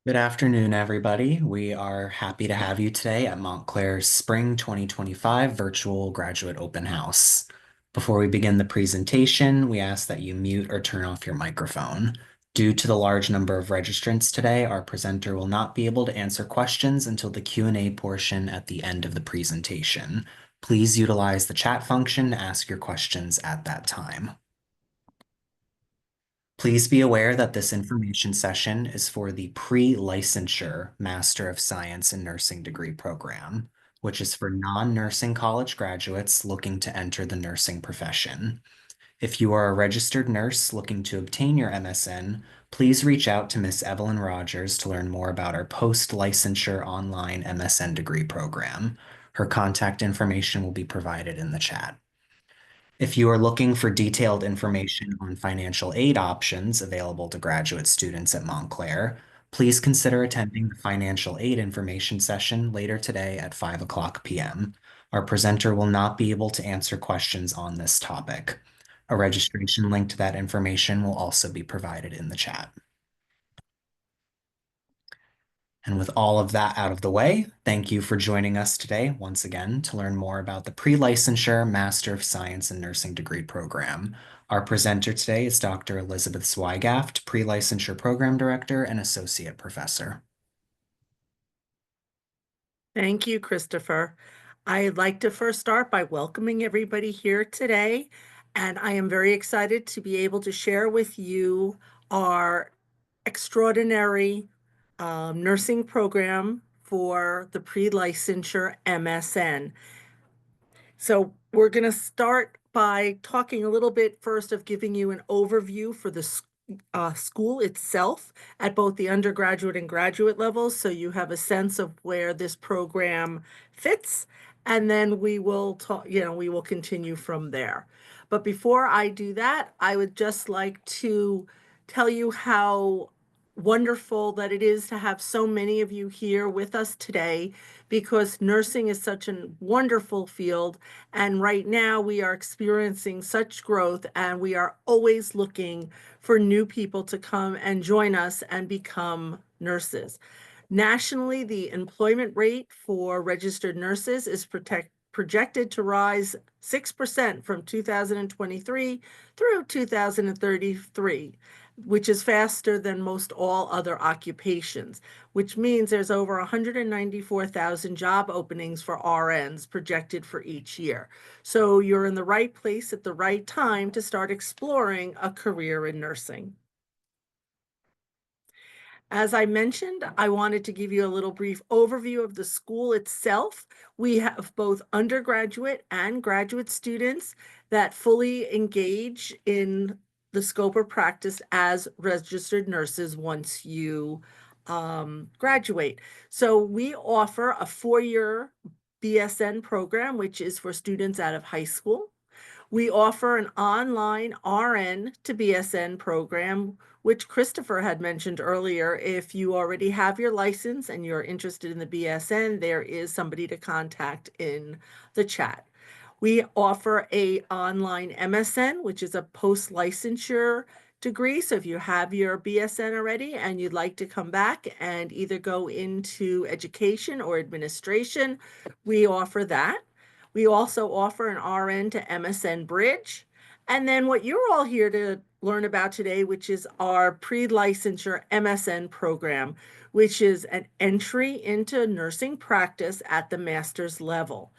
Good afternoon, everybody. We are happy to have you today at Montclair's Spring 2025 Virtual Graduate Open House. Before we begin the presentation, we ask that you mute or turn off your microphone. Due to the large number of registrants today, our presenter will not be able to answer questions until the Q&A portion at the end of the presentation. Please utilize the chat function to ask your questions at that time. Please be aware that this information session is for the Pre-licensure Master of Science in Nursing degree program, which is for non-nursing college graduates looking to enter the nursing profession. If you are a registered nurse looking to obtain your MSN, please reach out to Ms. Evelyn Rogers to learn more about our post-licensure online MSN degree program. Her contact information will be provided in the chat. If you are looking for detailed information on financial aid options available to graduate students at Montclair, please consider attending the financial aid information session later today at 5 p.m. Our presenter will not be able to answer questions on this topic. A registration link to that information will also be provided in the chat. And with all of that out of the way, thank you for joining us today once again to learn more about the Pre-licensure Master of Science in Nursing degree program. Our presenter today is Dr. Elizabeth Swigaft, Pre-licensure Program Director and Associate Professor. Thank you, Christopher. I'd like to first start by welcoming everybody here today, and I am very excited to be able to share with you our extraordinary nursing program for the pre-licensure MSN. So we're going to start by talking a little bit first of giving you an overview for the school itself at both the undergraduate and graduate levels, so you have a sense of where this program fits, and then we will talk, we will continue from there. But before I do that, I would just like to tell you how wonderful that it is to have so many of you here with us today, because nursing is such a wonderful field, and right now we are experiencing such growth, and we are always looking for new people to come and join us and become nurses. Nationally, the employment rate for registered nurses is projected to rise 6% from 2023 through 2033, which is faster than most all other occupations, which means there's over 194,000 job openings for RNs projected for each year. So you're in the right place at the right time to start exploring a career in nursing. As I mentioned, I wanted to give you a little brief overview of the school itself. We have both undergraduate and graduate students that fully engage in the scope of practice as registered nurses once you graduate. So we offer a 4-year BSN program, which is for students out of high school. We offer an online RN to BSN program, which Christopher had mentioned earlier. If you already have your license and you're interested in the BSN, there is somebody to contact in the chat. We offer a online MSN, which is a post-licensure degree. So if you have your BSN already and you'd like to come back and either go into education or administration, we offer that. We also offer an RN to MSN Bridge. And then what you're all here to learn about today, which is our pre-licensure MSN program, which is an entry into nursing practice at the master's level.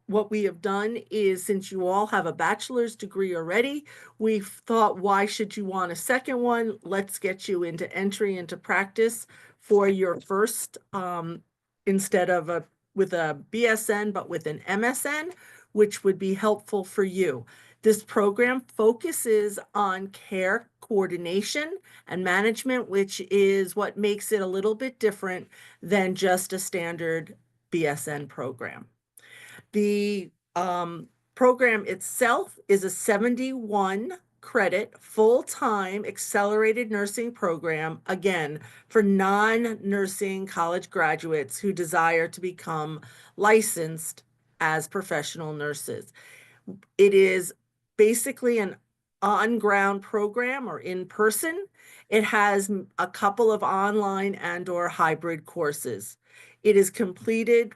What we have done is, since you all have a bachelor's degree already, we've thought, why should you want a second one? Let's get you into entry into practice for your first, instead of with a BSN, but with an MSN, which would be helpful for you. This program focuses on care coordination and management, which is what makes it a little bit different than just a standard BSN program. The program itself is a 71 credit full-time accelerated nursing program, again, for non-nursing college graduates who desire to become licensed as professional nurses. It is basically an on-ground program or in person. It has a couple of online and/or hybrid courses. It is completed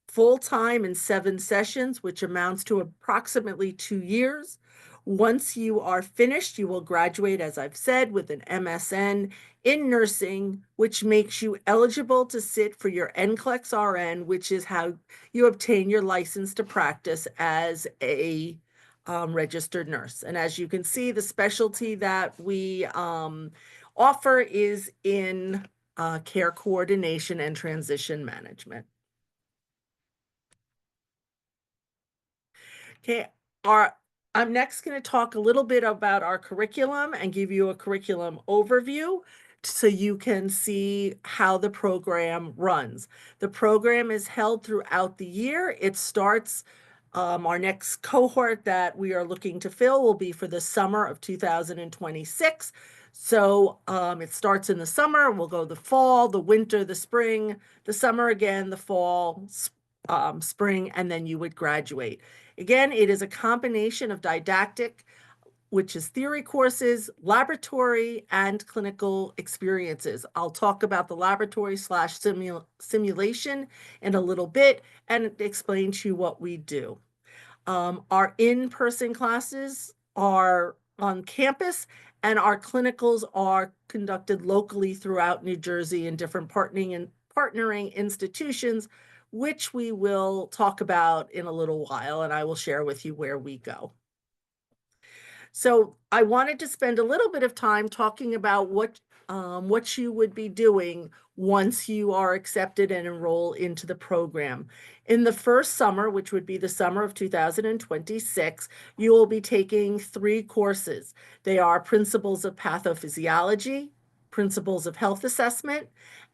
full-time in 7 sessions, which amounts to approximately 2 years. Once you are finished, you will graduate, as I've said, with an MSN in nursing, which makes you eligible to sit for your NCLEX-RN, which is how you obtain your license to practice as a registered nurse. And as you can see, the specialty that we offer is in care coordination and transition management. Okay, our I'm next going to talk a little bit about our curriculum and give you a curriculum overview so you can see how the program runs. The program is held throughout the year. It starts, our next cohort that we are looking to fill will be for the summer of 2026. So it starts in the summer, we'll go the fall, the winter, the spring, the summer again, the fall, spring, and then you would graduate. Again, it is a combination of didactic, which is theory courses, laboratory, and clinical experiences. I'll talk about the laboratory slash simulation in a little bit and explain to you what we do. Our in-person classes are on campus, and our clinicals are conducted locally throughout New Jersey in different partnering institutions, which we will talk about in a little while, and I will share with you where we go. So I wanted to spend a little bit of time talking about what you would be doing once you are accepted and enroll into the program. In the first summer, which would be the summer of 2026, you will be taking 3 courses. They are Principles of Pathophysiology, Principles of Health Assessment,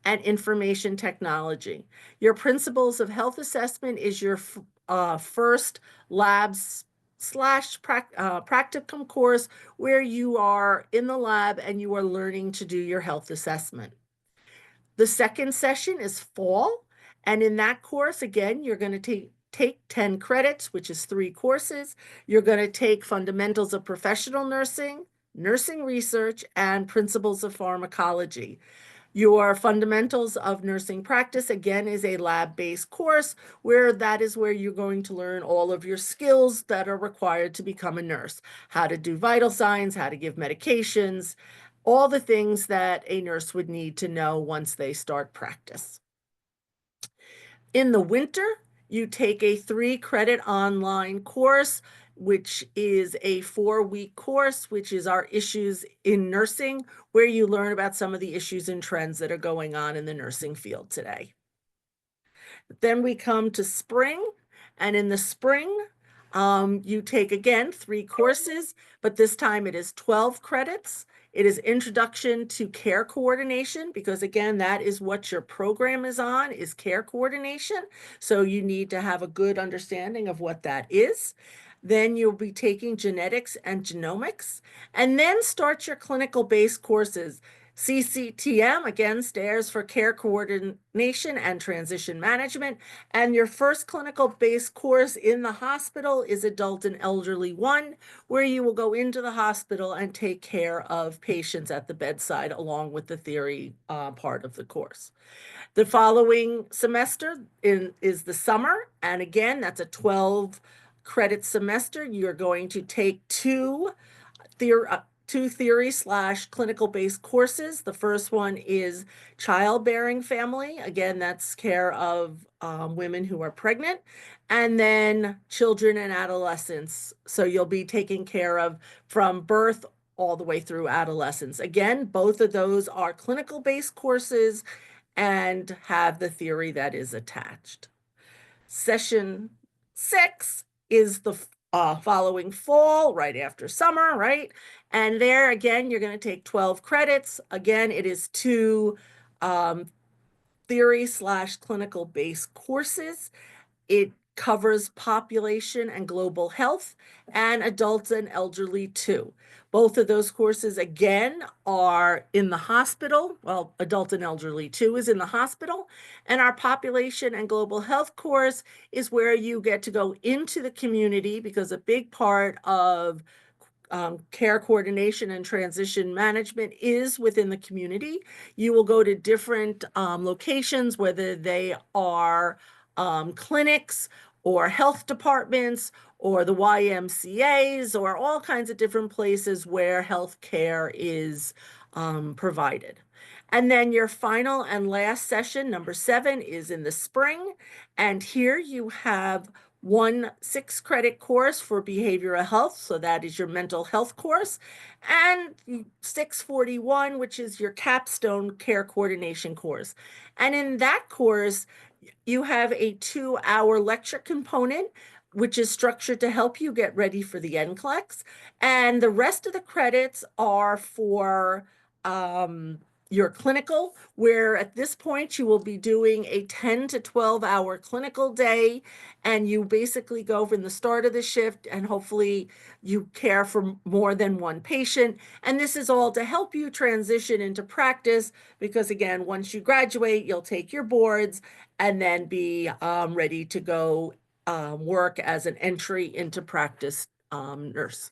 and Information Technology. Your Principles of Health Assessment is your first labs slash practicum course where you are in the lab and you are learning to do your health assessment. The second session is fall, and in that course, again, you're going to take 10 credits, which is 3 courses. You're going to take Fundamentals of Professional Nursing, Nursing Research, and Principles of Pharmacology. Your Fundamentals of Nursing Practice, again, is a lab-based course where that is where you're going to learn all of your skills that are required to become a nurse. How to do vital signs, how to give medications, all the things that a nurse would need to know once they start practice. In the winter, you take a 3-credit online course, which is a 4-week course, which is our Issues in Nursing, where you learn about some of the issues and trends that are going on in the nursing field today. Then we come to spring, and in the spring, you take again 3 courses, but this time it is 12 credits. It is Introduction to Care Coordination, because again, that is what your program is on, is care coordination. So you need to have a good understanding of what that is. Then you'll be taking genetics and genomics, and then start your clinical-based courses. CCTM, again, stands for Care Coordination and Transition Management. And your first clinical-based course in the hospital is Adult and Elderly 1, where you will go into the hospital and take care of patients at the bedside along with the theory part of the course. The following semester is the summer, and again, that's a 12-credit semester. You're going to take 2 theory/clinical-based courses. The first one is childbearing family. Again, that's care of women who are pregnant. And then children and adolescents. So you'll be taking care of from birth all the way through adolescence. Again, both of those are clinical-based courses and have the theory that is attached. Session 6 is the following fall, right after summer, right? And there, again, you're going to take 12 credits. Again, it is 2 theory/clinical-based courses. It covers population and global health and adults and elderly too. Both of those courses, again, are in the hospital. Well, adult and elderly too is in the hospital. And our population and global health course is where you get to go into the community, because a big part of care coordination and transition management is within the community. You will go to different locations, whether they are clinics or health departments or the YMCAs or all kinds of different places where health care is provided. And then your final and last session, number 7, is in the spring. And here you have one 6-credit course for behavioral health. So that is your mental health course. And 641, which is your capstone care coordination course. And in that course, you have a 2-hour lecture component, which is structured to help you get ready for the NCLEX. And the rest of the credits are for your clinical, where at this point you will be doing a 10 to 12-hour clinical day, and you basically go from the start of the shift and hopefully you care for more than one patient. And this is all to help you transition into practice because, again, once you graduate, you'll take your boards and then be ready to go work as an entry into practice nurse.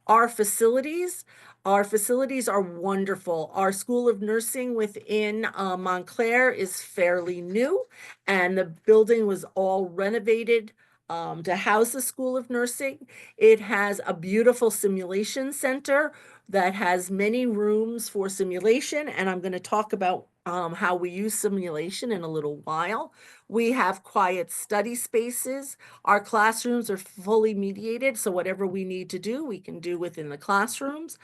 Our facilities, our facilities are wonderful. Our School of Nursing within Montclair is fairly new, and the building was all renovated to house the School of Nursing. It has a beautiful simulation center that has many rooms for simulation, and I'm going to talk about how we use simulation in a little while. We have quiet study spaces. Our classrooms are fully mediated, so whatever we need to do, we can do within the classrooms.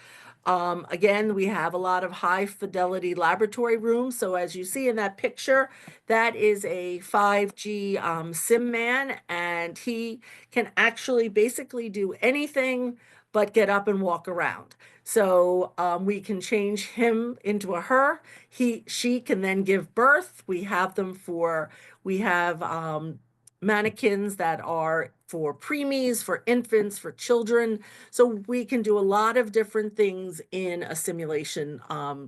Again, we have a lot of high fidelity laboratory rooms. So as you see in that picture, that is a 5G sim man, and he can actually basically do anything but get up and walk around. So we can change him into a her. She can then give birth. We have mannequins that are for preemies, for infants, for children. So we can do a lot of different things in a simulation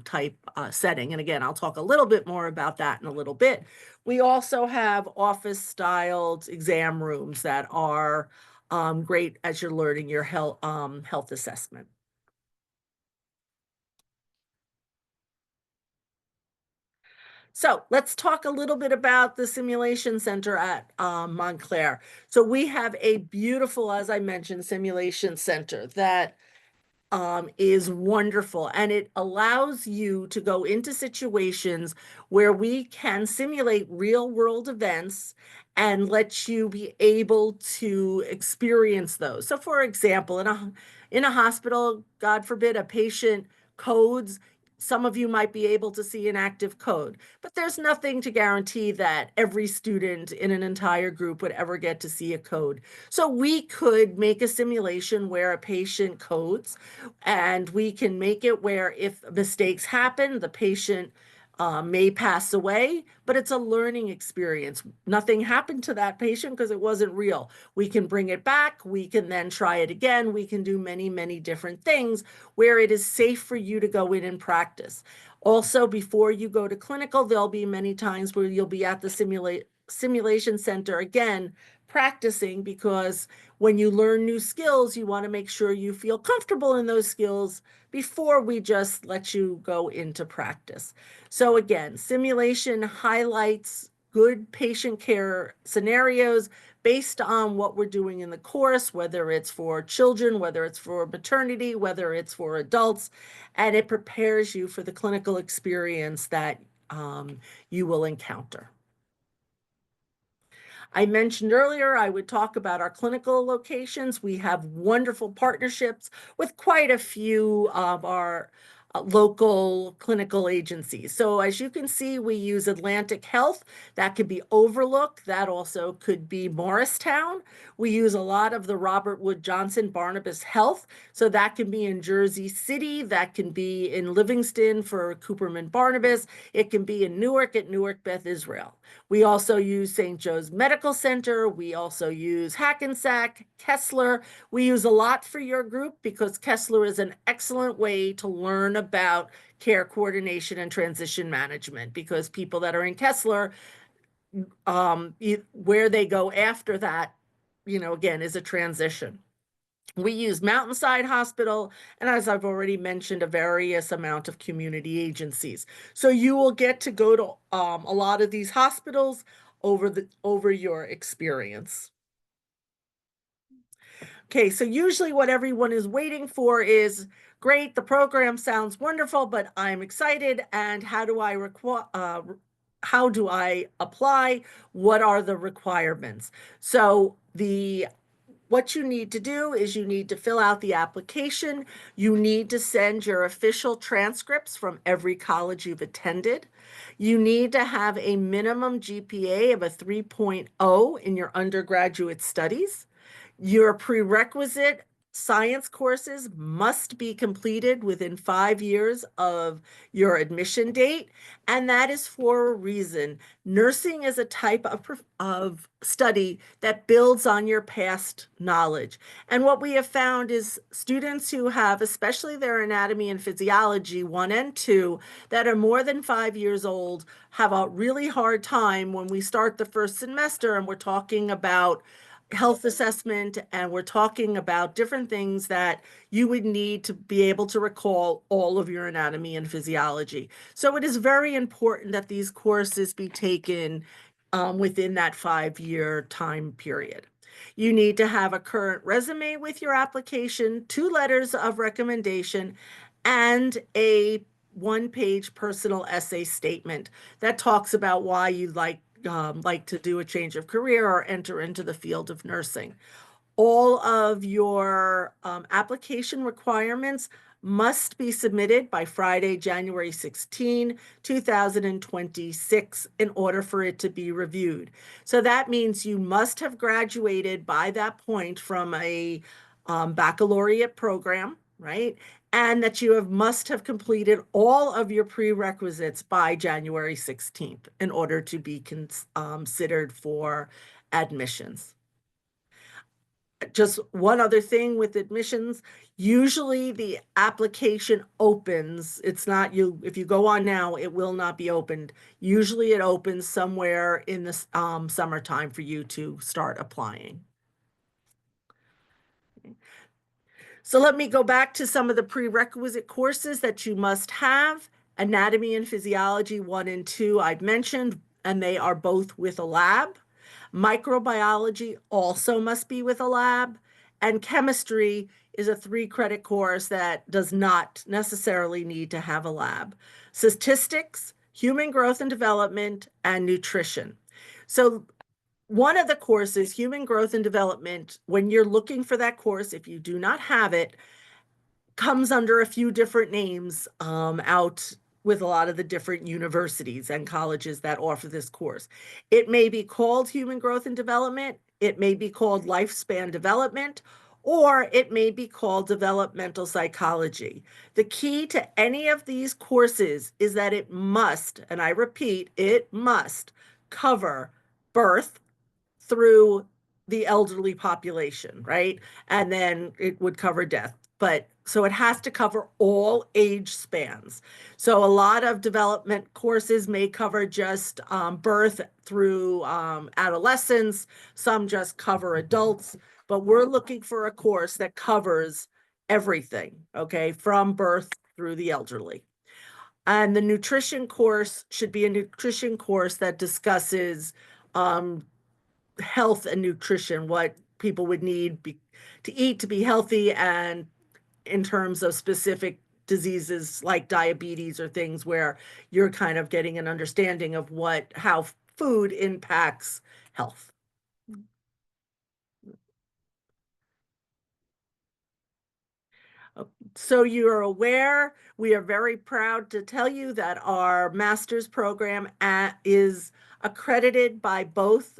type setting. And again, I'll talk a little bit more about that in a little bit. We also have office-styled exam rooms that are great as you're learning your health assessment. So let's talk a little bit about the simulation center at Montclair. So we have a beautiful, as I mentioned, simulation center that is wonderful. And it allows you to go into situations where we can simulate real world events and let you be able to experience those. So for example, in a hospital, God forbid, a patient codes. Some of you might be able to see an active code, but there's nothing to guarantee that every student in an entire group would ever get to see a code. So we could make a simulation where a patient codes, and we can make it where if mistakes happen, the patient may pass away, but it's a learning experience. Nothing happened to that patient because it wasn't real. We can bring it back. We can then try it again. We can do many, many different things where it is safe for you to go in and practice. Also, before you go to clinical, there'll be many times where you'll be at the simulation center again, practicing, because when you learn new skills, you want to make sure you feel comfortable in those skills before we just let you go into practice. So again, simulation highlights good patient care scenarios based on what we're doing in the course, whether it's for children, whether it's for maternity, whether it's for adults, and it prepares you for the clinical experience that you will encounter. I mentioned earlier I would talk about our clinical locations. We have wonderful partnerships with quite a few of our local clinical agencies. So as you can see, we use Atlantic Health. That could be Overlook. That also could be Morristown. We use a lot of the Robert Wood Johnson Barnabas Health. So that can be in Jersey City. That can be in Livingston for Cooperman Barnabas. It can be in Newark at Newark Beth Israel. We also use St. Joe's Medical Center. We also use Hackensack, Kessler. We use a lot for your group because Kessler is an excellent way to learn about care coordination and transition management, because people that are in Kessler, where they go after that again, is a transition. We use Mountainside Hospital, and as I've already mentioned, a various amount of community agencies. So you will get to go to a lot of these hospitals over your experience. Okay, so usually what everyone is waiting for is great, the program sounds wonderful, but I'm excited, and how do I apply? What are the requirements? So the what you need to do is you need to fill out the application. You need to send your official transcripts from every college you've attended. You need to have a minimum GPA of a 3.0 in your undergraduate studies. Your prerequisite science courses must be completed within 5 years of your admission date, and that is for a reason. Nursing is a type of study that builds on your past knowledge. And what we have found is students who have, especially their anatomy and physiology 1 and 2, that are more than 5 years old, have a really hard time when we start the first semester and we're talking about health assessment and we're talking about different things that you would need to be able to recall all of your anatomy and physiology. So it is very important that these courses be taken within that 5-year time period. You need to have a current resume with your application, 2 letters of recommendation, and a 1-page personal essay statement that talks about why you'd like to do a change of career or enter into the field of nursing. All of your application requirements must be submitted by Friday, January 16, 2026, in order for it to be reviewed. So that means you must have graduated by that point from a baccalaureate program, right? And that you must have completed all of your prerequisites by January 16th in order to be considered for admissions. Just one other thing with admissions, usually the application opens. It's not you, if you go on now, it will not be opened. Usually it opens somewhere in the summertime for you to start applying. So let me go back to some of the prerequisite courses that you must have. Anatomy and Physiology 1 and 2 I've mentioned, and they are both with a lab. Microbiology also must be with a lab. And chemistry is a 3-credit course that does not necessarily need to have a lab. Statistics, human growth and development, and nutrition. So one of the courses, human growth and development, when you're looking for that course, if you do not have it, comes under a few different names out with a lot of the different universities and colleges that offer this course. It may be called human growth and development, it may be called lifespan development, or it may be called developmental psychology. The key to any of these courses is that it must, and I repeat, it must cover birth through the elderly population, right? And then it would cover death. But so it has to cover all age spans. So a lot of development courses may cover just birth through adolescence. Some just cover adults. But we're looking for a course that covers everything, okay, from birth through the elderly. And the nutrition course should be a nutrition course that discusses health and nutrition, what people would need to eat to be healthy, and in terms of specific diseases like diabetes or things where you're kind of getting an understanding of how food impacts health. So you're aware, we are very proud to tell you that our master's program is accredited by both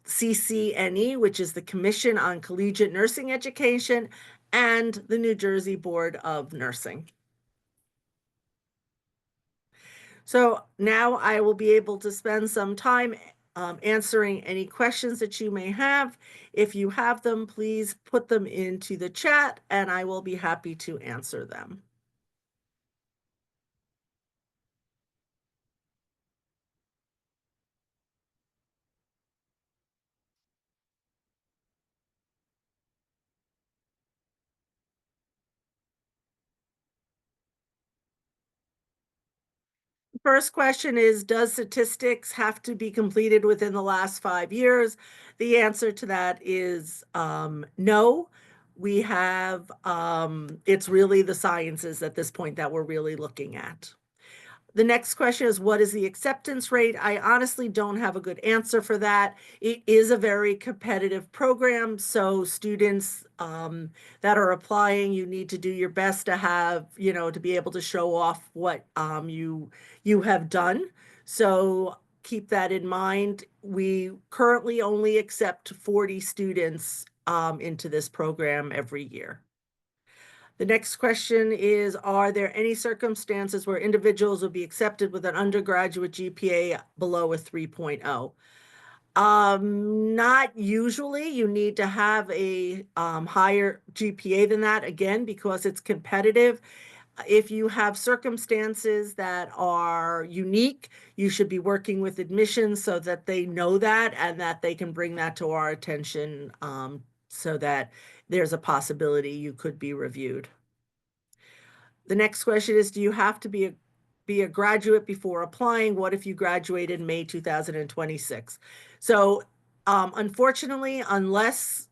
CCNE, which is the Commission on Collegiate Nursing Education, and the New Jersey Board of Nursing. So now I will be able to spend some time answering any questions that you may have. If you have them, please put them into the chat and I will be happy to answer them. First question is, does statistics have to be completed within the last 5 years? The answer to that is no. We have, it's really the sciences at this point that we're really looking at. The next question is, what is the acceptance rate? I honestly don't have a good answer for that. It is a very competitive program, so students that are applying, you need to do your best to have, to be able to show off what you have done. So keep that in mind. We currently only accept 40 students into this program every year. The next question is, are there any circumstances where individuals will be accepted with an undergraduate GPA below a 3.0? Not usually. You need to have a higher GPA than that, again, because it's competitive. If you have circumstances that are unique, you should be working with admissions so that they know that and that they can bring that to our attention so that there's a possibility you could be reviewed. The next question is, do you have to be a graduate before applying? What if you graduated in May 2026? So unfortunately, unless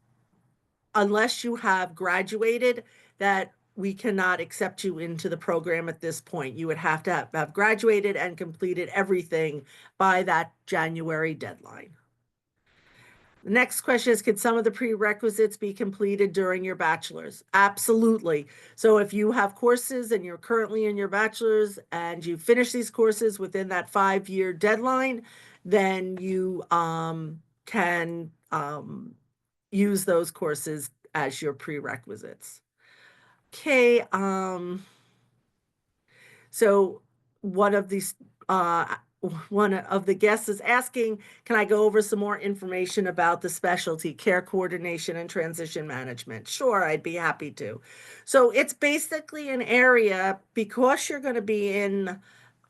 you have graduated, that we cannot accept you into the program at this point. You would have to have graduated and completed everything by that January deadline. The next question is, can some of the prerequisites be completed during your bachelor's? Absolutely. So if you have courses and you're currently in your bachelor's and you finish these courses within that 5-year deadline, then you can use those courses as your prerequisites. Okay, so one of these one of the guests is asking, can I go over some more information about the specialty care coordination and transition management? Sure, I'd be happy to. So it's basically an area, because you're going to be in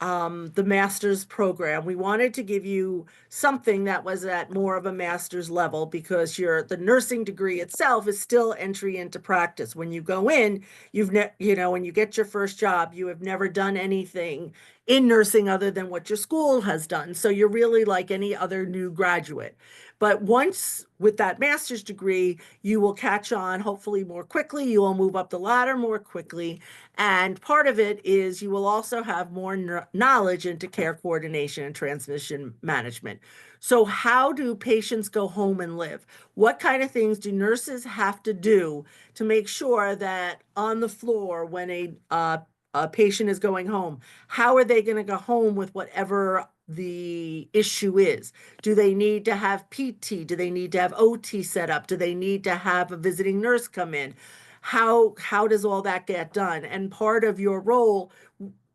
the master's program. We wanted to give you something that was at more of a master's level, because the nursing degree itself is still entry into practice. When you go in, when you get your first job, you have never done anything in nursing other than what your school has done. So you're really like any other new graduate. But once with that master's degree, you will catch on hopefully more quickly. You will move up the ladder more quickly. And part of it is you will also have more knowledge into care coordination and transmission management. So how do patients go home and live? What kind of things do nurses have to do to make sure that on the floor when a patient is going home, how are they going to go home with whatever the issue is? Do they need to have PT? Do they need to have OT set up? Do they need to have a visiting nurse come in? How does all that get done? And part of your role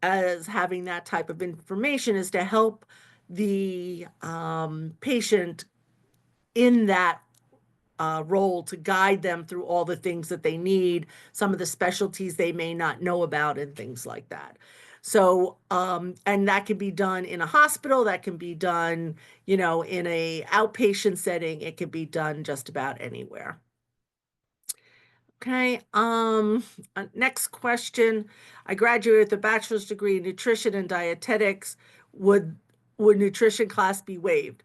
as having that type of information is to help the patient in that role, to guide them through all the things that they need, some of the specialties they may not know about, and things like that. So, and that can be done in a hospital, that can be done, in a outpatient setting, it can be done just about anywhere. Okay, next question. I graduated with a bachelor's degree in nutrition and dietetics. Would nutrition class be waived?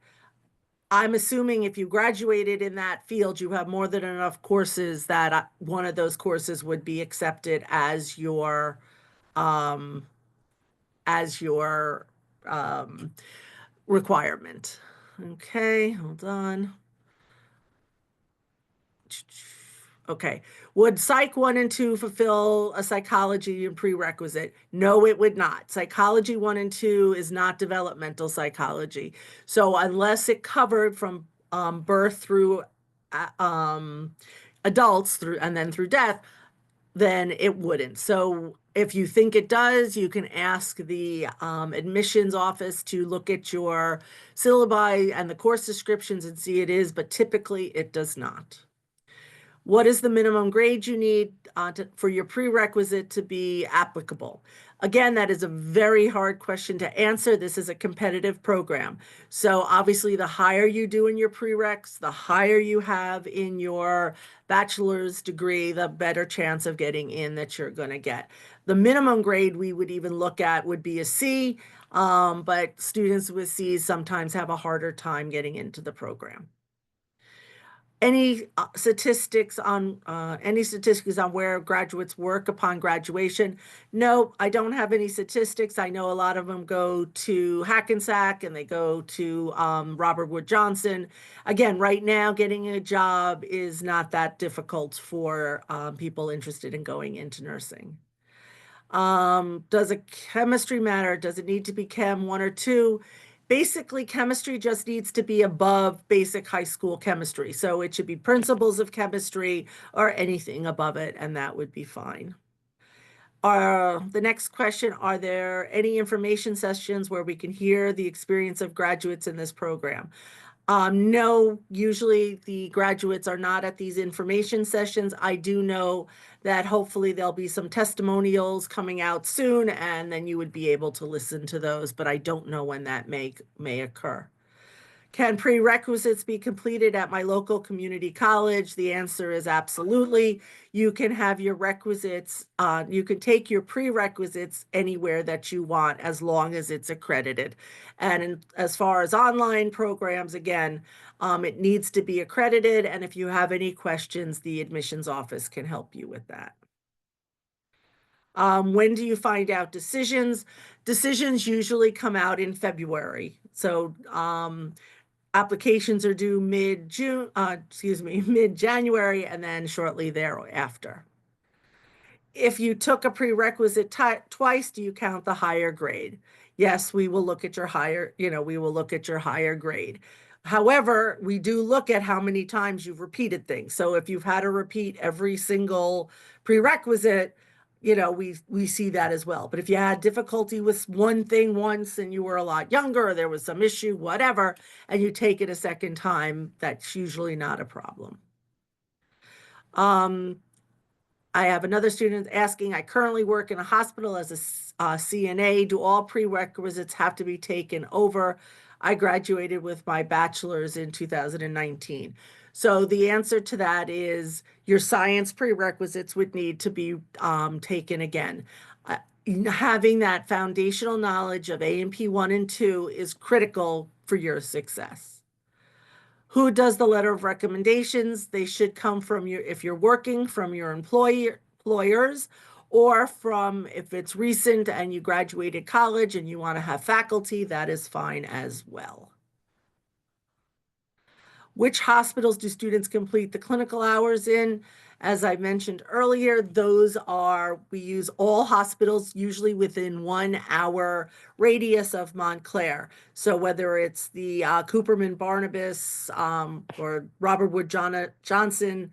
I'm assuming if you graduated in that field, you have more than enough courses that one of those courses would be accepted as your um, requirement. Okay, hold on. Okay. Would Psych 1 and 2 fulfill a psychology and prerequisite? No, it would not. Psychology 1 and 2 is not developmental psychology. So unless it covered from birth through adults and then through death, then it wouldn't. So if you think it does, you can ask the admissions office to look at your syllabi and the course descriptions and see it is, but typically it does not. What is the minimum grade you need for your prerequisite to be applicable? Again, that is a very hard question to answer. This is a competitive program. So obviously, the higher you do in your prereqs, the higher you have in your bachelor's degree, the better chance of getting in that you're going to get. The minimum grade we would even look at would be a C. But students with Cs sometimes have a harder time getting into the program. Any statistics on where graduates work upon graduation? No, I don't have any statistics. I know a lot of them go to Hackensack and they go to Robert Wood Johnson. Again, right now, getting a job is not that difficult for people interested in going into nursing. Does a chemistry matter? Does it need to be Chem 1 or 2? Basically, chemistry just needs to be above basic high school chemistry. So it should be principles of chemistry or anything above it, and that would be fine. The next question, are there any information sessions where we can hear the experience of graduates in this program? No, usually the graduates are not at these information sessions. I do know that hopefully there'll be some testimonials coming out soon, and then you would be able to listen to those, but I don't know when that may occur. Can prerequisites be completed at my local community college? The answer is absolutely. You can have your requisites, you can take your prerequisites anywhere that you want as long as it's accredited. And as far as online programs, again, it needs to be accredited. And if you have any questions, the admissions office can help you with that. When do you find out decisions? Decisions usually come out in February. So applications are due mid-June, mid-January, and then shortly thereafter. If you took a prerequisite twice, do you count the higher grade? Yes, we will look at your higher, we will look at your higher grade. However, we do look at how many times you've repeated things. So if you've had to repeat every single prerequisite, we see that as well. But if you had difficulty with one thing once and you were a lot younger, or there was some issue, whatever, and you take it a second time, that's usually not a problem. I have another student asking, I currently work in a hospital as a CNA. Do all prerequisites have to be taken over? I graduated with my bachelor's in 2019. So the answer to that is your science prerequisites would need to be taken again. Having that foundational knowledge of A&P 1 and 2 is critical for your success. Who does the letter of recommendations? They should come from your, if you're working, from your employers, or from, if it's recent and you graduated college and you want to have faculty, that is fine as well. Which hospitals do students complete the clinical hours in? As I mentioned earlier, we use all hospitals, usually within 1 hour radius of Montclair. So whether it's the Cooperman Barnabas or Robert Wood Johnson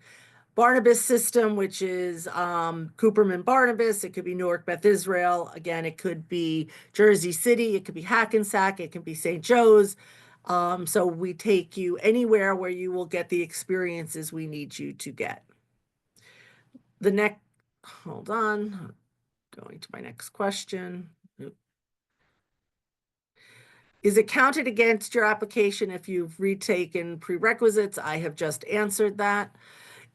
Barnabas system, which is Cooperman Barnabas, it could be Newark Beth Israel. Again, it could be Jersey City, it could be Hackensack, it could be St. Joe's. So we take you anywhere where you will get the experiences we need you to get. Hold on, going to my next question. Is it counted against your application if you've retaken prerequisites? I have just answered that.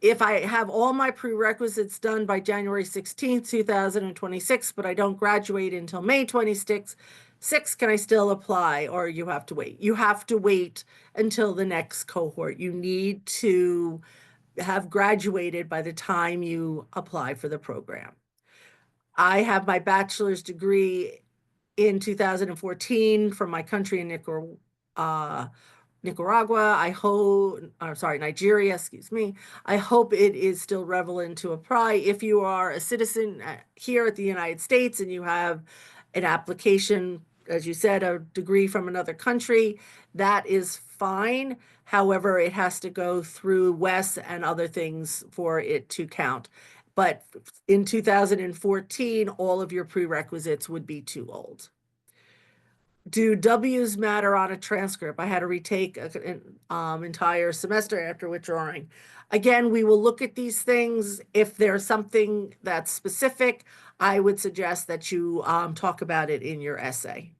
If I have all my prerequisites done by January 16th, 2026, but I don't graduate until May 26th, can I still apply, or you have to wait? You have to wait until the next cohort. You need to have graduated by the time you apply for the program. I have my bachelor's degree in 2014 from my country in Nicaragua. Nigeria, excuse me. I hope it is still relevant to apply. If you are a citizen here at the United States and you have an application, as you said, a degree from another country, that is fine. However, it has to go through WES and other things for it to count. But in 2014, all of your prerequisites would be too old. Do W's matter on a transcript? I had to retake an entire semester after withdrawing. Again, we will look at these things. If there's something that's specific, I would suggest that you talk about it in your essay.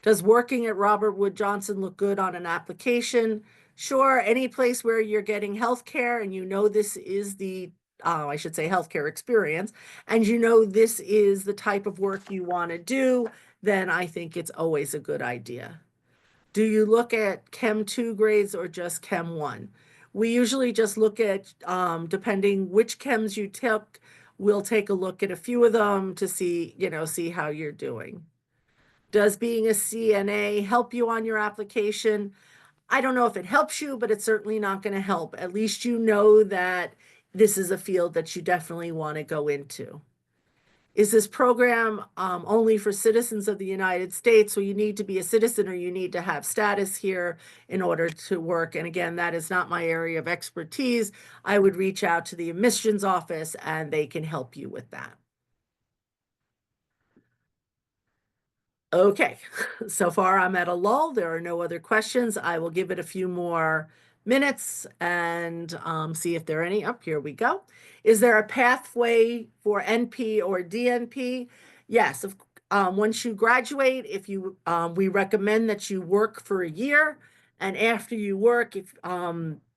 Does working at Robert Wood Johnson look good on an application? Sure, any place where you're getting healthcare and you know this is the I should say healthcare experience, and you know this is the type of work you want to do, then I think it's always a good idea. Do you look at Chem 2 grades or just Chem 1? We usually just look at, depending which chems you took, we'll take a look at a few of them to see, see how you're doing. Does being a CNA help you on your application? I don't know if it helps you, but it's certainly not going to help. At least you know that this is a field that you definitely want to go into. Is this program only for citizens of the United States? So you need to be a citizen or you need to have status here in order to work. And again, that is not my area of expertise. I would reach out to the admissions office and they can help you with that. Okay, so far I'm at a lull. There are no other questions. I will give it a few more minutes and see if there are any. Up here we go. Is there a pathway for NP or DNP? Yes. Once you graduate, if you we recommend that you work for a year, and after you work, if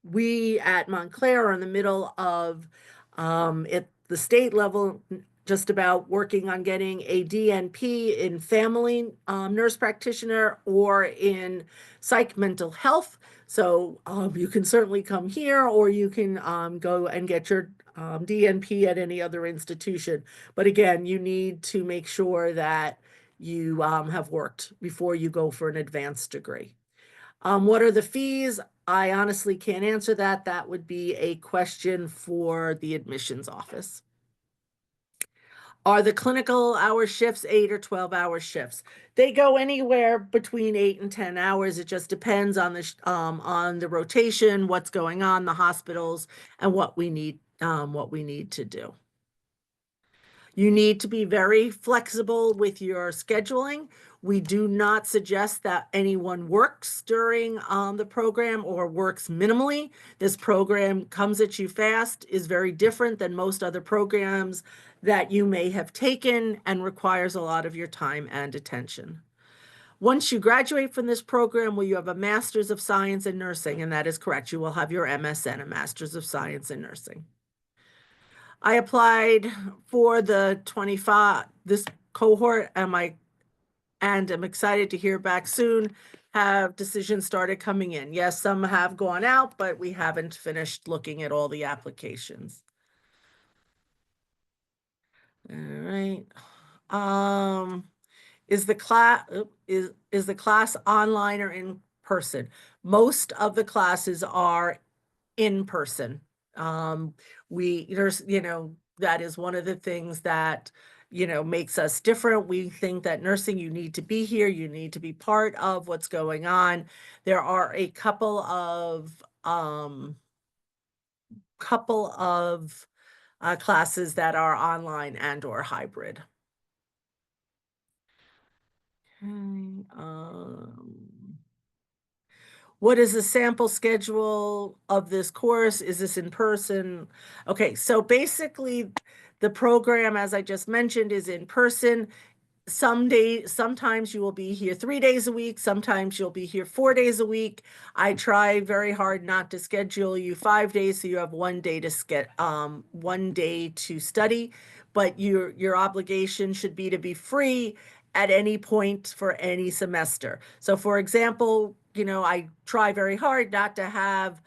we at Montclair are in the middle of at the state level just about working on getting a DNP in family nurse practitioner or in psych mental health. So you can certainly come here or you can go and get your DNP at any other institution. But again, you need to make sure that you have worked before you go for an advanced degree. What are the fees? I honestly can't answer that. That would be a question for the admissions office. Are the clinical hour shifts 8 or 12-hour shifts? They go anywhere between 8 and 10 hours. It just depends on the rotation, what's going on, the hospitals, and what we need to do. You need to be very flexible with your scheduling. We do not suggest that anyone works during the program or works minimally. This program comes at you fast, is very different than most other programs that you may have taken and requires a lot of your time and attention. Once you graduate from this program, will you have a Master's of Science in Nursing? And that is correct. You will have your MSN, a Master's of Science in Nursing. I applied for the 25, this cohort, and I'm excited to hear back soon. Have decisions started coming in? Yes, some have gone out, but we haven't finished looking at all the applications. All right. Is the class online or in person? Most of the classes are in person. That is one of the things that, makes us different. We think that nursing, you need to be here, you need to be part of what's going on. There are a couple of classes that are online and or hybrid. Okay, what is the sample schedule of this course? Is this in person? Okay, so basically the program, as I just mentioned, is in person. Sometimes you will be here 3 days a week. Sometimes you'll be here 4 days a week. I try very hard not to schedule you 5 days, so you have 1 day to 1 day to study. But your obligation should be to be free at any point for any semester. So, for example, I try very hard not to have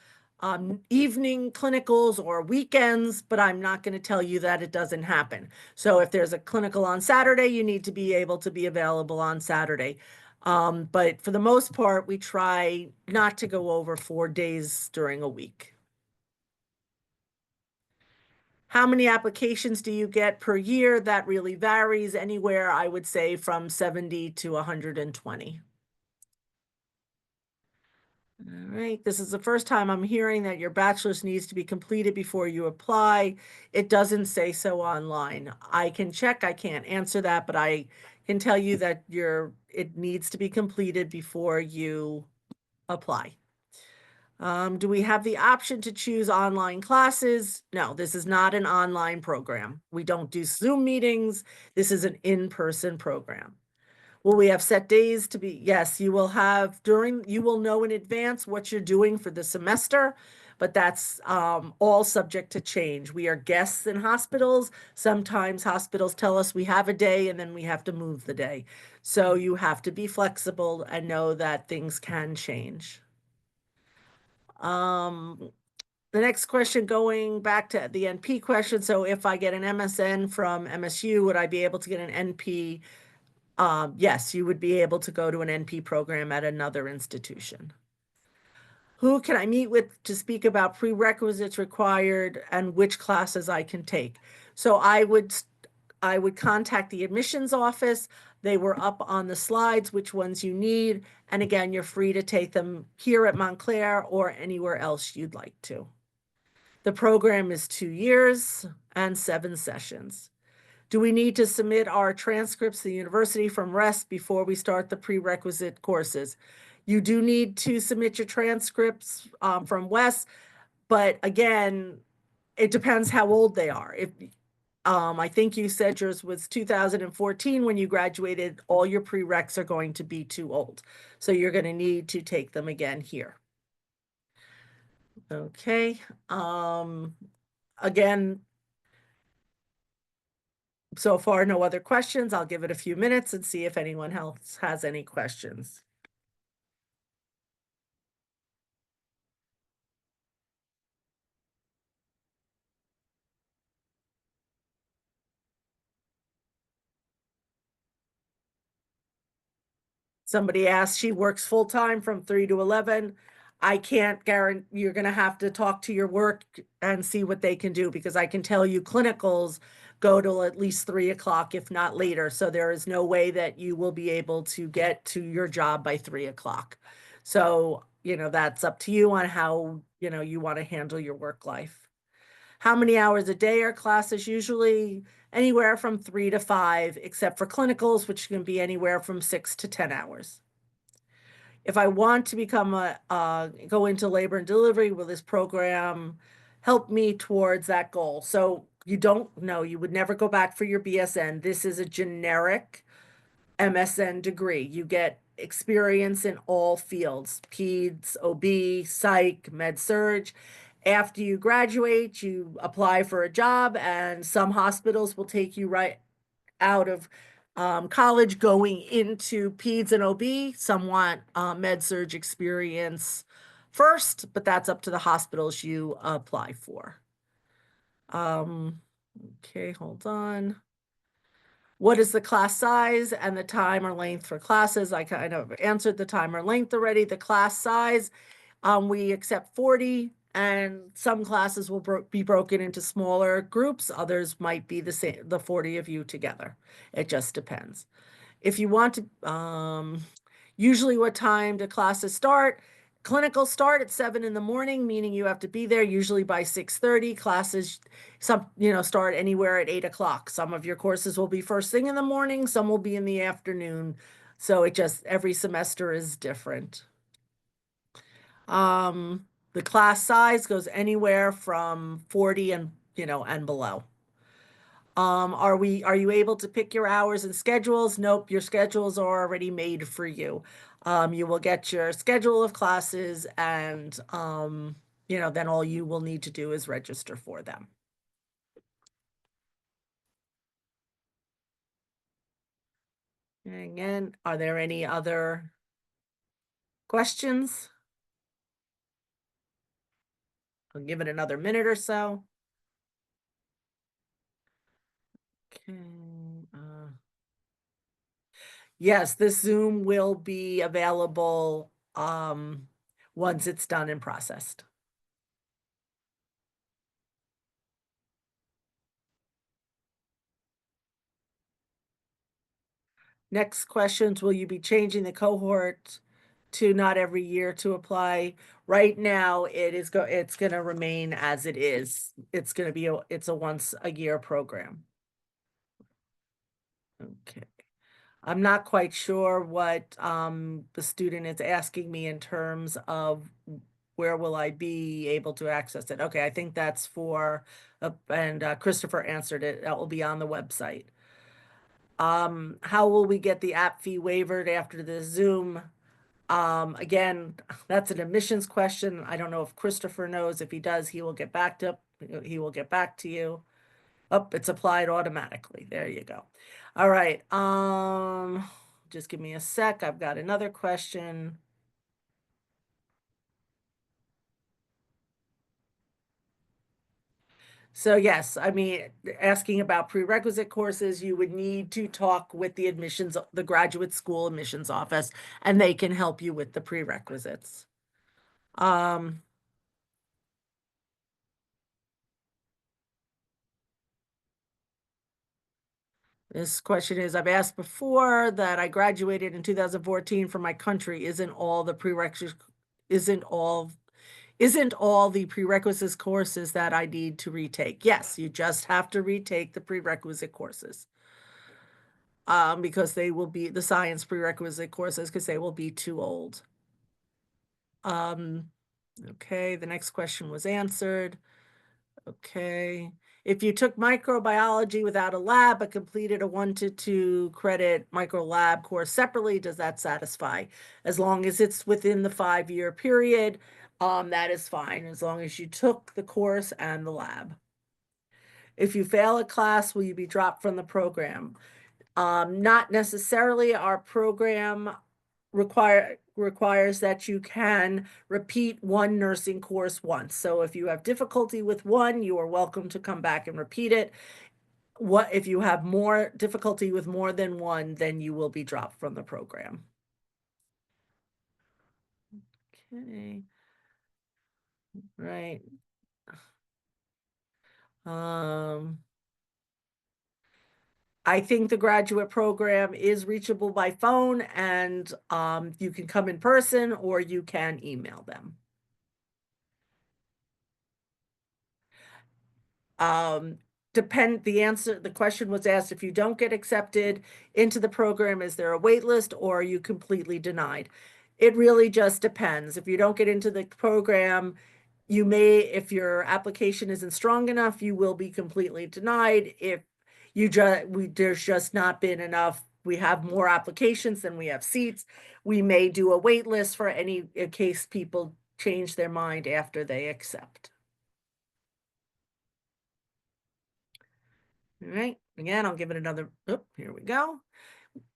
evening clinicals or weekends, but I'm not going to tell you that it doesn't happen. So if there's a clinical on Saturday, you need to be able to be available on Saturday. But for the most part, we try not to go over 4 days during a week. How many applications do you get per year? That really varies anywhere, I would say, from 70 to 120. All right, this is the first time I'm hearing that your bachelor's needs to be completed before you apply. It doesn't say so online. I can check, I can't answer that, but I can tell you that it needs to be completed before you apply. Do we have the option to choose online classes? No, this is not an online program. We don't do Zoom meetings. This is an in-person program. Will we have set days to be? Yes, you will know in advance what you're doing for the semester. but that's all subject to change. We are guests in hospitals. Sometimes hospitals tell us we have a day and then we have to move the day. So you have to be flexible and know that things can change. Um, the next question, going back to the NP question. So if I get an MSN from MSU, would I be able to get an NP? Yes, you would be able to go to an NP program at another institution. Who can I meet with to speak about prerequisites required and which classes I can take? So I would contact the admissions office. They were up on the slides, which ones you need. And again, you're free to take them here at Montclair or anywhere else you'd like to. The program is 2 years and 7 sessions. Do we need to submit our transcripts to the university from REST before we start the prerequisite courses? You do need to submit your transcripts from WES, but again, it depends how old they are. If I think you said yours was 2014 when you graduated, all your prereqs are going to be too old. So you're going to need to take them again here. Okay. Again, so far, no other questions. I'll give it a few minutes and see if anyone else has any questions. Somebody asked, she works full-time from 3 to 11. I can't guarantee, you're going to have to talk to your work and see what they can do, because I can tell you clinicals go till at least 3 o'clock, if not later. So there is no way that you will be able to get to your job by 3 o'clock. So, that's up to you on how, you want to handle your work life. How many hours a day are classes? Usually anywhere from 3 to 5, except for clinicals, which can be anywhere from 6 to 10 hours. If I want to become go into labor and delivery, will this program help me towards that goal? So you don't know, you would never go back for your BSN. This is a generic MSN degree. You get experience in all fields: peds, OB, psych, med surg. After you graduate, you apply for a job, and some hospitals will take you right out of college going into peds and OB. Some want med surg experience first, but that's up to the hospitals you apply for. Okay, hold on. What is the class size and the time or length for classes? I kind of answered the time or length already. The class size, we accept 40, and some classes will be broken into smaller groups. Others might be the same, the 40 of you together. It just depends. If you want to, usually what time do classes start? Clinicals start at 7 in the morning, meaning you have to be there usually by 6:30. Classes, start anywhere at 8 o'clock. Some of your courses will be first thing in the morning, some will be in the afternoon. So every semester is different. The class size goes anywhere from 40 and below. Are you able to pick your hours and schedules? Nope, your schedules are already made for you. You will get your schedule of classes, and then all you will need to do is register for them. And again, are there any other questions? I'll give it another minute or so. Okay. Yes, this Zoom will be available once it's done and processed. Next questions, will you be changing the cohort to not every year to apply? Right now, it's going to remain as it is. It's going to be it's a once a year program. Okay. I'm not quite sure what the student is asking me in terms of where will I be able to access it. Okay, I think that's for, and Christopher answered it. That will be on the website. How will we get the app fee waived after the Zoom? Again, that's an admissions question. I don't know if Christopher knows. If he does, he will get back to you. Oh, it's applied automatically. There you go. All right. Just give me a sec. I've got another question. So yes, I mean, asking about prerequisite courses, you would need to talk with the graduate school admissions office, and they can help you with the prerequisites. Um, this question is, I've asked before that I graduated in 2014 from my country. Isn't all isn't all the prerequisites courses that I need to retake? Yes, you just have to retake the prerequisite courses. Because they will be the science prerequisite courses because they will be too old. Um, okay, the next question was answered. Okay. If you took microbiology without a lab but completed a 1 to 2 credit micro lab course separately, does that satisfy? As long as it's within the 5-year period, that is fine, as long as you took the course and the lab. If you fail a class, will you be dropped from the program? Not necessarily. Our program requires that you can repeat one nursing course once. So if you have difficulty with one, you are welcome to come back and repeat it. What if you have more difficulty with more than one, then you will be dropped from the program. Okay. Right. Um, I think the graduate program is reachable by phone, and you can come in person or you can email them. The question was asked, if you don't get accepted into the program, is there a wait list or are you completely denied? It really just depends. If you don't get into the program, if your application isn't strong enough, you will be completely denied. If there's just not been enough, we have more applications than we have seats. We may do a wait list in case people change their mind after they accept. All right, again, I'll give it another, here we go.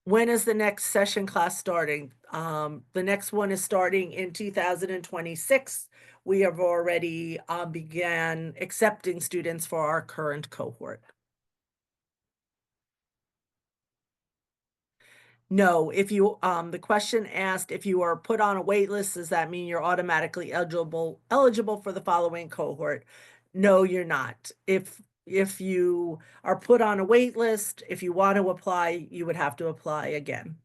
When is the next session class starting? The next one is starting in 2026. We have already began accepting students for our current cohort. No, the question asked if you are put on a wait list, does that mean you're automatically eligible for the following cohort? No, you're not. If you are put on a wait list, if you want to apply, you would have to apply again.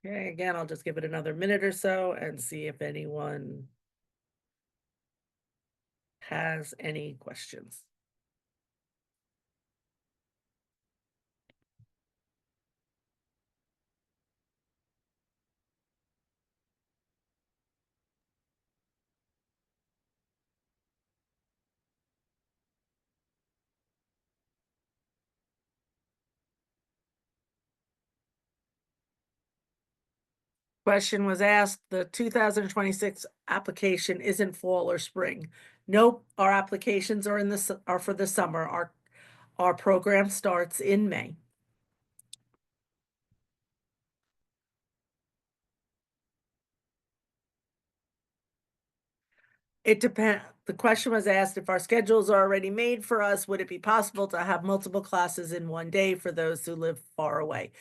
Okay, again, I'll just give it another minute or so and see if anyone has any questions. Question was asked, the 2026 application isn't fall or spring. Nope, our applications are for the summer. Our program starts in May. It depends. The question was asked, if our schedules are already made for us, would it be possible to have multiple classes in one day for those who live far away?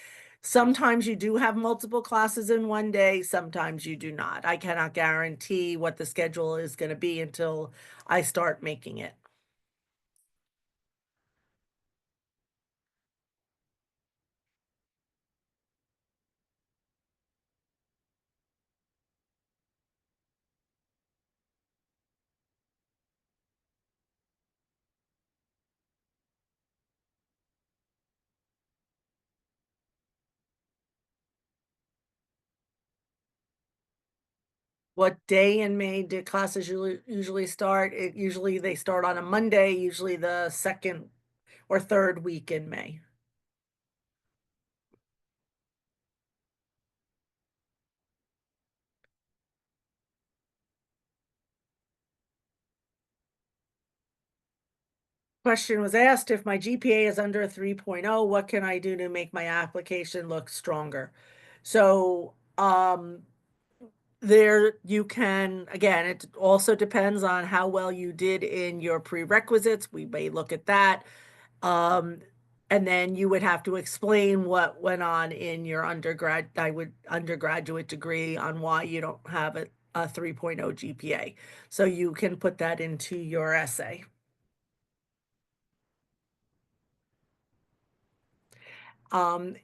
Sometimes you do have multiple classes in one day, sometimes you do not. I cannot guarantee what the schedule is going to be until I start making it. What day in May do classes usually start? Usually they start on a Monday, usually the second or third week in May. Question was asked, if my GPA is under a 3.0, what can I do to make my application look stronger? So, there you can, again, it also depends on how well you did in your prerequisites. We may look at that. Um, and then you would have to explain what went on in your undergraduate degree on why you don't have a 3.0 GPA. So you can put that into your essay.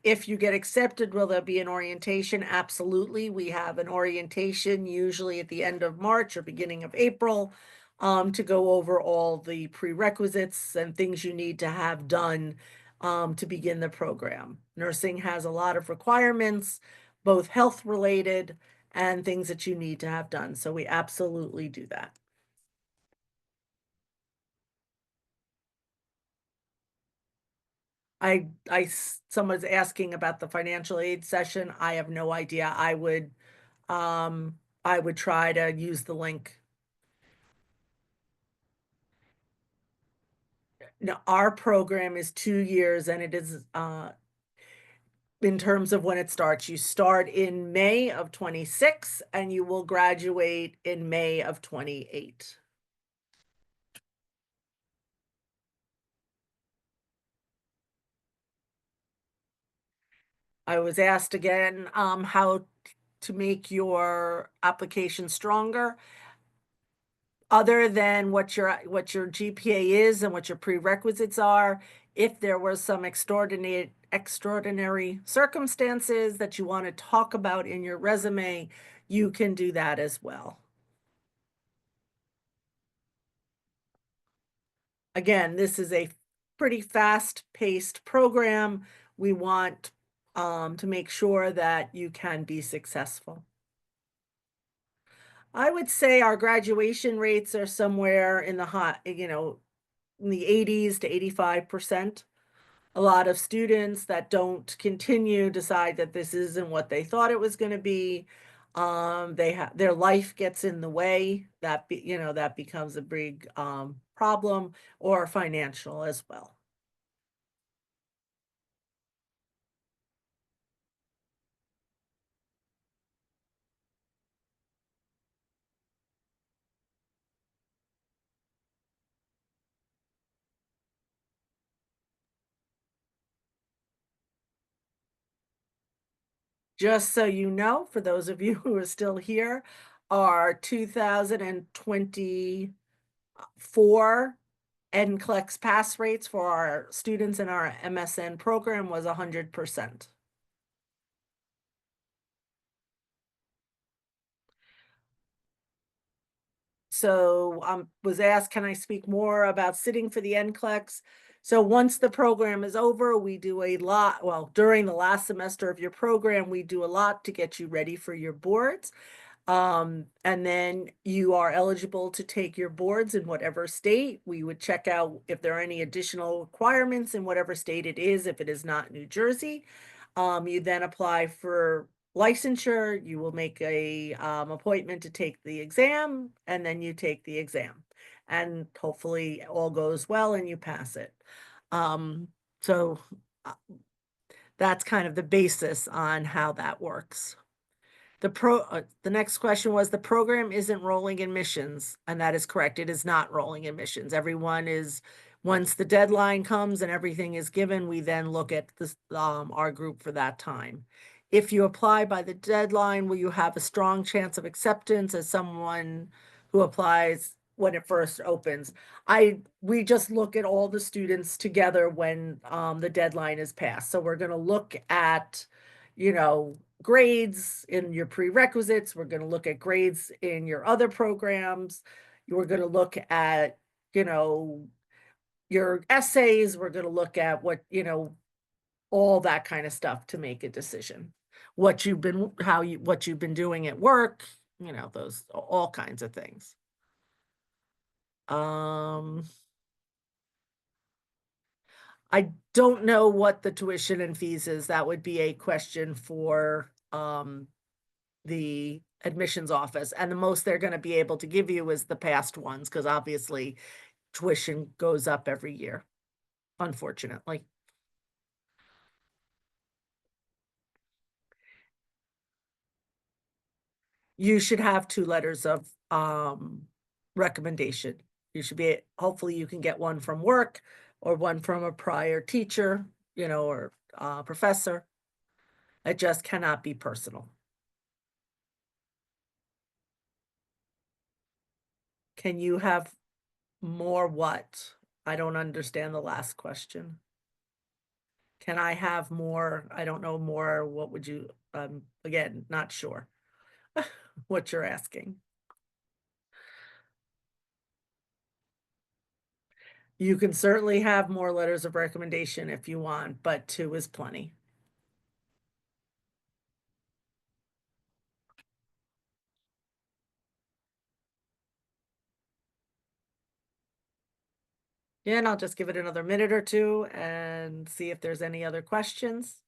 If you get accepted, will there be an orientation? Absolutely. We have an orientation usually at the end of March or beginning of April, to go over all the prerequisites and things you need to have done, to begin the program. Nursing has a lot of requirements, both health related and things that you need to have done. So we absolutely do that. Someone's asking about the financial aid session. I have no idea. I would try to use the link. No, our program is 2 years and it is, in terms of when it starts, you start in May of '26 and you will graduate in May of '28. I was asked again, how to make your application stronger. Other than what your GPA is and what your prerequisites are, if there was some extraordinary circumstances that you want to talk about in your resume, you can do that as well. Again, this is a pretty fast-paced program. We want to make sure that you can be successful. I would say our graduation rates are somewhere in the hot, in the 80s to 85%. A lot of students that don't continue decide that this isn't what they thought it was going to be. They have their life gets in the way. That becomes a big problem, or financial as well. Just so you know, for those of you who are still here, our 2024 NCLEX pass rates for our students in our MSN program was 100%. So, was asked, can I speak more about sitting for the NCLEX? So once the program is over, we do a lot. Well, during the last semester of your program, we do a lot to get you ready for your boards. And then you are eligible to take your boards in whatever state. We would check out if there are any additional requirements in whatever state it is, if it is not New Jersey. You then apply for licensure. You will make a appointment to take the exam, and then you take the exam. And hopefully all goes well and you pass it. So uh, that's kind of the basis on how that works. The next question was, the program isn't rolling admissions, and that is correct. It is not rolling admissions. Everyone is, once the deadline comes and everything is given, we then look at this, our group for that time. If you apply by the deadline, will you have a strong chance of acceptance as someone who applies when it first opens? We just look at all the students together when the deadline is passed. So we're going to look at, grades in your prerequisites. We're going to look at grades in your other programs. We're going to look at, your essays. We're going to look at all that kind of stuff to make a decision. What you've been doing at work, those all kinds of things. Um, I don't know what the tuition and fees is. That would be a question for the admissions office, and the most they're gonna be able to give you is the past ones, because obviously tuition goes up every year, unfortunately. You should have 2 letters of, recommendation. You should be hopefully, you can get one from work or one from a prior teacher, or, professor. It just cannot be personal. Can you have more what? I don't understand the last question. Can I have more? I don't know more. What would you, again, not sure what you're asking. You can certainly have more letters of recommendation if you want, but 2 is plenty. Yeah, and I'll just give it another minute or 2 and see if there's any other questions.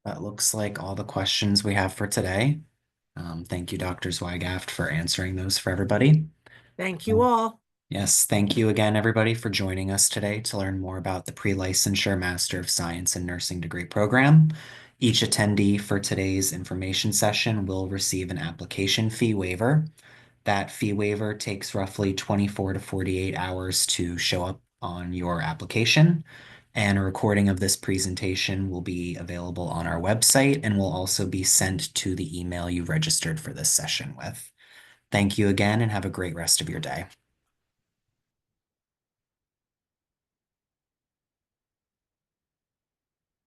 That looks like all the questions we have for today. Thank you, Dr. Zweighaft, for answering those for everybody. Thank you all. Yes, thank you again, everybody, for joining us today to learn more about the Pre-licensure Master of Science in Nursing degree program. Each attendee for today's information session will receive an application fee waiver. That fee waiver takes roughly 24 to 48 hours to show up on your application. And a recording of this presentation will be available on our website and will also be sent to the email you registered for this session with. Thank you again and have a great rest of your day.